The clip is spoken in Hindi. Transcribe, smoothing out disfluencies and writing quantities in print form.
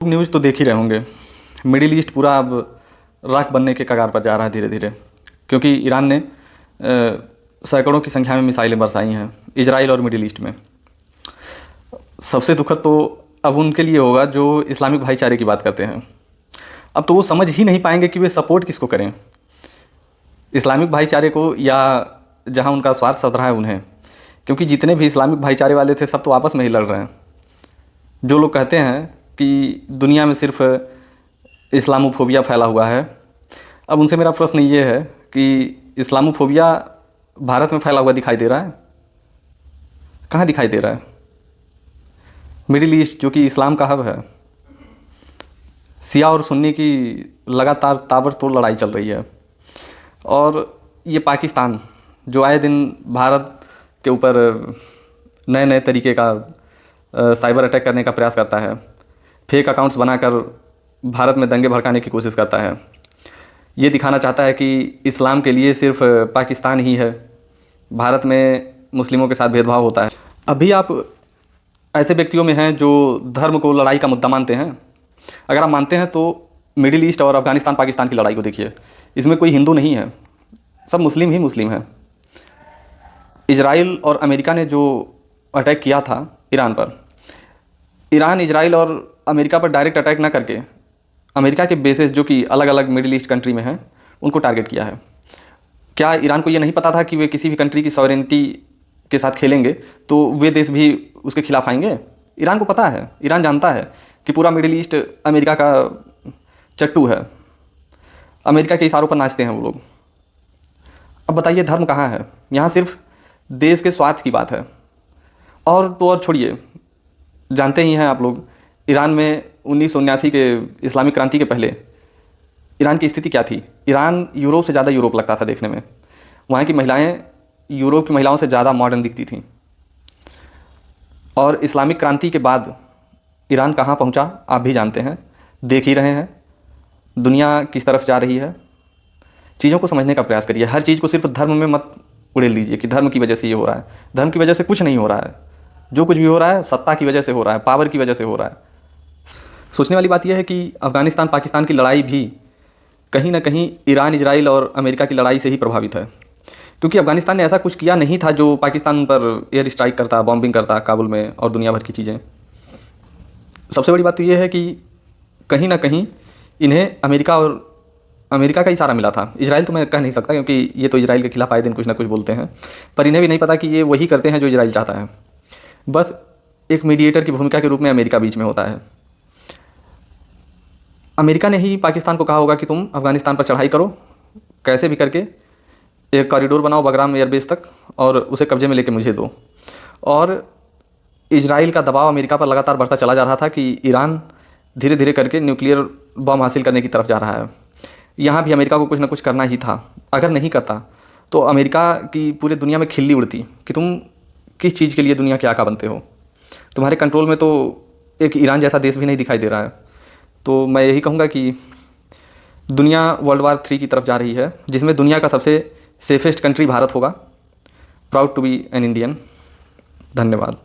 न्यूज़ तो देख ही रहे होंगे। मिडिल ईस्ट पूरा अब राख बनने के कगार पर जा रहा है धीरे धीरे, क्योंकि ईरान ने सैकड़ों की संख्या में मिसाइलें बरसाई हैं इजराइल और मिडिल ईस्ट में। सबसे दुखद तो अब उनके लिए होगा जो इस्लामिक भाईचारे की बात करते हैं। अब तो वो समझ ही नहीं पाएंगे कि वे सपोर्ट किसको करें, इस्लामिक भाईचारे को या जहां उनका स्वार्थ सध रहा है उन्हें। क्योंकि जितने भी इस्लामिक भाईचारे वाले थे सब तो आपस में ही लड़ रहे हैं। जो लोग कहते हैं कि दुनिया में सिर्फ इस्लामोफोबिया फैला हुआ है, अब उनसे मेरा प्रश्न ये है कि इस्लामोफोबिया भारत में फैला हुआ दिखाई दे रहा है? कहाँ दिखाई दे रहा है? मिडिल ईस्ट जो कि इस्लाम का हब है, शिया और सुन्नी की लगातार ताबड़तोड़ लड़ाई चल रही है। और ये पाकिस्तान जो आए दिन भारत के ऊपर नए नए तरीके का साइबर अटैक करने का प्रयास करता है, फेक अकाउंट्स बनाकर भारत में दंगे भड़काने की कोशिश करता है। ये दिखाना चाहता है कि इस्लाम के लिए सिर्फ पाकिस्तान ही है, भारत में मुस्लिमों के साथ भेदभाव होता है। अभी आप ऐसे व्यक्तियों में हैं जो धर्म को लड़ाई का मुद्दा मानते हैं। अगर आप मानते हैं तो मिडिल ईस्ट और अफ़गानिस्तान पाकिस्तान की लड़ाई को देखिए, इसमें कोई हिंदू नहीं है, सब मुस्लिम ही मुस्लिम हैं। इजराइल और अमेरिका ने जो अटैक किया था ईरान पर, ईरान इजराइल और अमेरिका पर डायरेक्ट अटैक ना करके अमेरिका के बेसेस जो कि अलग अलग मिडिल ईस्ट कंट्री में हैं उनको टारगेट किया है। क्या ईरान को ये नहीं पता था कि वे किसी भी कंट्री की सॉवरेनिटी के साथ खेलेंगे तो वे देश भी उसके खिलाफ आएंगे? ईरान को पता है, ईरान जानता है कि पूरा मिडिल ईस्ट अमेरिका का चट्टू है, अमेरिका के इशारों पर नाचते हैं वो लोग। अब बताइए धर्म कहाँ है? यहाँ सिर्फ देश के स्वार्थ की बात है। और तो और छोड़िए, जानते ही हैं आप लोग, ईरान में 1979 के इस्लामिक क्रांति के पहले ईरान की स्थिति क्या थी? ईरान यूरोप से ज़्यादा यूरोप लगता था देखने में। वहाँ की महिलाएं यूरोप की महिलाओं से ज़्यादा मॉडर्न दिखती थीं। और इस्लामिक क्रांति के बाद ईरान कहाँ पहुँचा आप भी जानते हैं, देख ही रहे हैं दुनिया किस तरफ जा रही है। चीज़ों को समझने का प्रयास करिए, हर चीज़ को सिर्फ धर्म में मत उड़ेल दीजिए कि धर्म की वजह से ये हो रहा है। धर्म की वजह से कुछ नहीं हो रहा है, जो कुछ भी हो रहा है सत्ता की वजह से हो रहा है, पावर की वजह से हो रहा है। सोचने वाली बात यह है कि अफ़गानिस्तान पाकिस्तान की लड़ाई भी कहीं ना कहीं ईरान इजराइल और अमेरिका की लड़ाई से ही प्रभावित है। क्योंकि अफ़गानिस्तान ने ऐसा कुछ किया नहीं था जो पाकिस्तान पर एयर स्ट्राइक करता, बॉम्बिंग करता काबुल में और दुनिया भर की चीज़ें। सबसे बड़ी बात तो ये है कि कहीं ना कहीं इन्हें अमेरिका का इशारा मिला था। इजराइल तो मैं कह नहीं सकता क्योंकि ये तो इजराइल के खिलाफ आए दिन कुछ ना कुछ बोलते हैं, पर इन्हें भी नहीं पता कि ये वही करते हैं जो इजराइल चाहता है। बस एक मीडिएटर की भूमिका के रूप में अमेरिका बीच में होता है। अमेरिका ने ही पाकिस्तान को कहा होगा कि तुम अफ़गानिस्तान पर चढ़ाई करो, कैसे भी करके एक कॉरिडोर बनाओ बगराम एयरबेस तक और उसे कब्जे में लेके मुझे दो। और इजराइल का दबाव अमेरिका पर लगातार बढ़ता चला जा रहा था कि ईरान धीरे धीरे करके न्यूक्लियर बम हासिल करने की तरफ जा रहा है। यहाँ भी अमेरिका को कुछ ना कुछ करना ही था। अगर नहीं करता तो अमेरिका की पूरे दुनिया में खिल्ली उड़ती कि तुम किस चीज़ के लिए दुनिया के आका बनते हो। तुम्हारे कंट्रोल में तो एक ईरान जैसा देश भी नहीं दिखाई दे रहा है। तो मैं यही कहूँगा कि दुनिया वर्ल्ड वार 3 की तरफ जा रही है, जिसमें दुनिया का सबसे सेफेस्ट कंट्री भारत होगा। Proud to be an Indian. धन्यवाद।